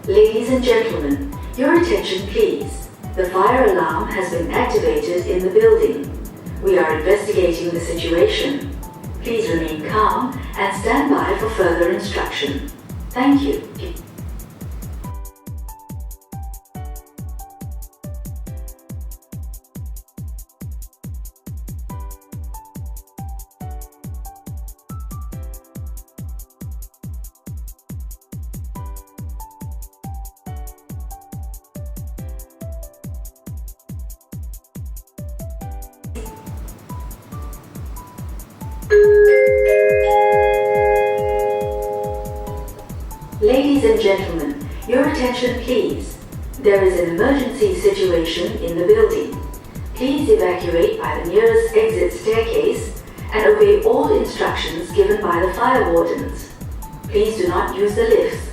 Ladies and gentlemen, your attention please. The fire alarm has been activated in the building. We are investigating the situation. Please remain calm and stand by for further instruction. Thank you. Ladies and gentlemen, your attention please. There is an emergency situation in the building. Please evacuate by the nearest exit staircase and obey all instructions given by the fire wardens. Please do not use the lifts.